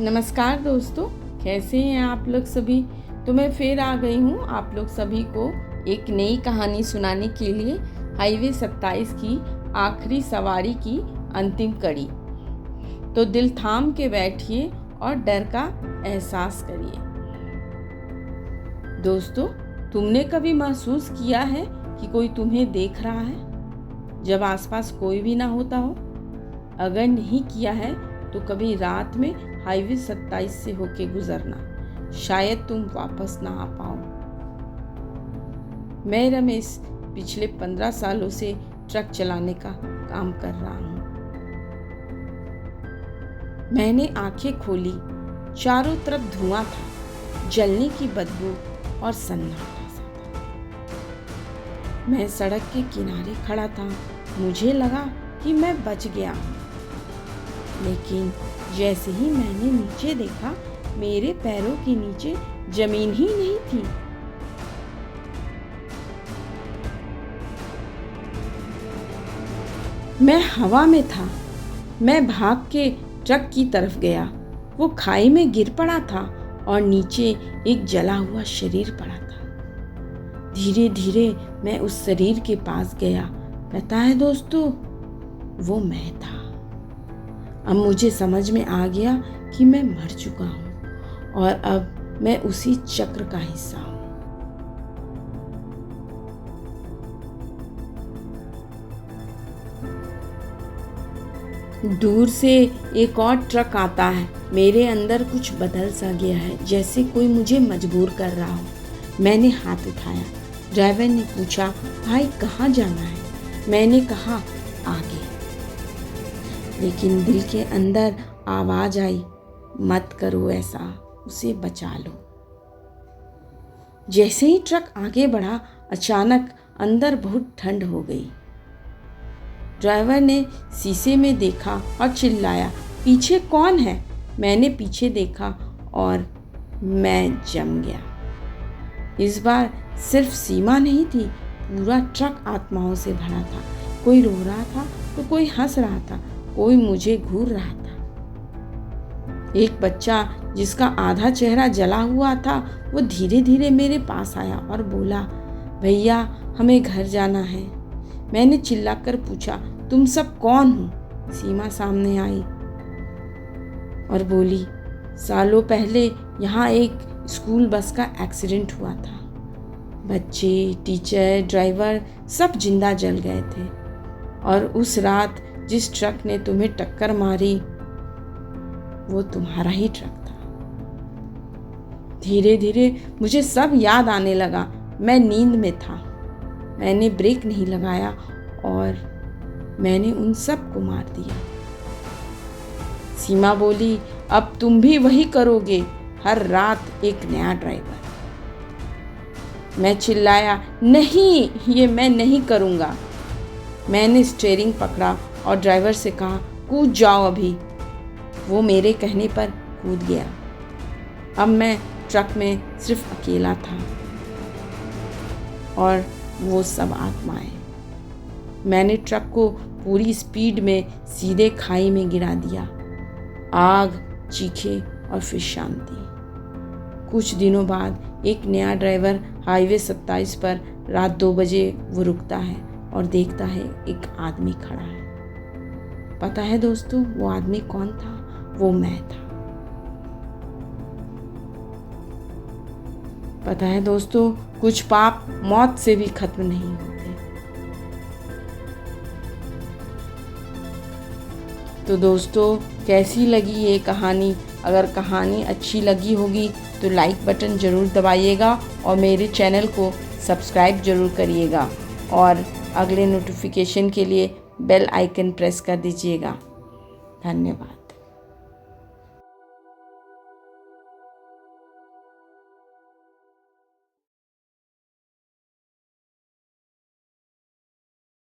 नमस्कार दोस्तों, कैसे हैं आप लोग सभी। तो मैं फिर आ गई हूँ आप लोग सभी को एक नई कहानी सुनाने के लिए। हाईवे 27 की आखिरी सवारी की अंतिम कड़ी। तो दिल थाम के बैठिए और डर का एहसास करिए। दोस्तों, तुमने कभी महसूस किया है कि कोई तुम्हें देख रहा है जब आसपास कोई भी ना होता हो? अगर नहीं किया है तो कभी रात में हाईवे 27 से होके गुजरना, शायद तुम वापस ना आ पाओ। मैं रमेश पिछले 15 सालों से ट्रक चलाने का काम कर रहा हूँ। मैंने आंखें खोली, चारों तरफ धुआं था, जलने की बदबू और सन्नाटा सा था। मैं सड़क के किनारे खड़ा था। मुझे लगा कि मैं बच गया हूँ, लेकिन जैसे ही मैंने नीचे देखा, मेरे पैरों के नीचे जमीन ही नहीं थी। मैं हवा में था। मैं भाग के ट्रक की तरफ गया। वो खाई में गिर पड़ा था और नीचे एक जला हुआ शरीर पड़ा था। धीरे धीरे मैं उस शरीर के पास गया। पता है दोस्तों, वो मैं था। अब मुझे समझ में आ गया कि मैं मर चुका हूँ और अब मैं उसी चक्र का हिस्सा हूँ। दूर से एक और ट्रक आता है। मेरे अंदर कुछ बदल सा गया है, जैसे कोई मुझे मजबूर कर रहा हो। मैंने हाथ उठाया। ड्राइवर ने पूछा, भाई कहाँ जाना है? मैंने कहा, आगे। लेकिन दिल के अंदर आवाज आई, मत करो ऐसा, उसे बचा लो। जैसे ही ट्रक आगे बढ़ा, अचानक अंदर बहुत ठंड हो गई। ड्राइवर ने शीशे में देखा और चिल्लाया, पीछे कौन है? मैंने पीछे देखा और मैं जम गया। इस बार सिर्फ सीमा नहीं थी, पूरा ट्रक आत्माओं से भरा था। कोई रो रहा था तो कोई हंस रहा था, कोई मुझे घूर रहा था। एक बच्चा जिसका आधा चेहरा जला हुआ था, वो धीरे धीरे मेरे पास आया और बोला, भैया हमें घर जाना है। मैंने चिल्लाकर पूछा, तुम सब कौन हो? सीमा सामने आई और बोली, सालों पहले यहाँ एक स्कूल बस का एक्सीडेंट हुआ था। बच्चे, टीचर, ड्राइवर सब जिंदा जल गए थे। और उस रात जिस ट्रक ने तुम्हें टक्कर मारी, वो तुम्हारा ही ट्रक था। धीरे धीरे मुझे सब याद आने लगा। मैं नींद में था। मैंने ब्रेक नहीं लगाया और मैंने उन सब को मार दिया। सीमा बोली, अब तुम भी वही करोगे, हर रात एक नया ड्राइवर। मैं चिल्लाया, नहीं, ये मैं नहीं करूँगा। मैंने स्टीयरिंग पकड़ा और ड्राइवर से कहा, कूद जाओ अभी। वो मेरे कहने पर कूद गया। अब मैं ट्रक में सिर्फ अकेला था और वो सब आत्माएं। मैंने ट्रक को पूरी स्पीड में सीधे खाई में गिरा दिया। आग, चीखे और फिर शांति। कुछ दिनों बाद एक नया ड्राइवर हाईवे 27 पर रात 2 बजे वो रुकता है और देखता है एक आदमी खड़ा है। पता है दोस्तों, वो आदमी कौन था? वो मैं था। पता है दोस्तों, कुछ पाप मौत से भी खत्म नहीं होते। तो दोस्तों, कैसी लगी ये कहानी? अगर कहानी अच्छी लगी होगी तो लाइक बटन ज़रूर दबाइएगा और मेरे चैनल को सब्सक्राइब ज़रूर करिएगा और अगले नोटिफिकेशन के लिए बेल आइकन प्रेस कर दीजिएगा। धन्यवाद।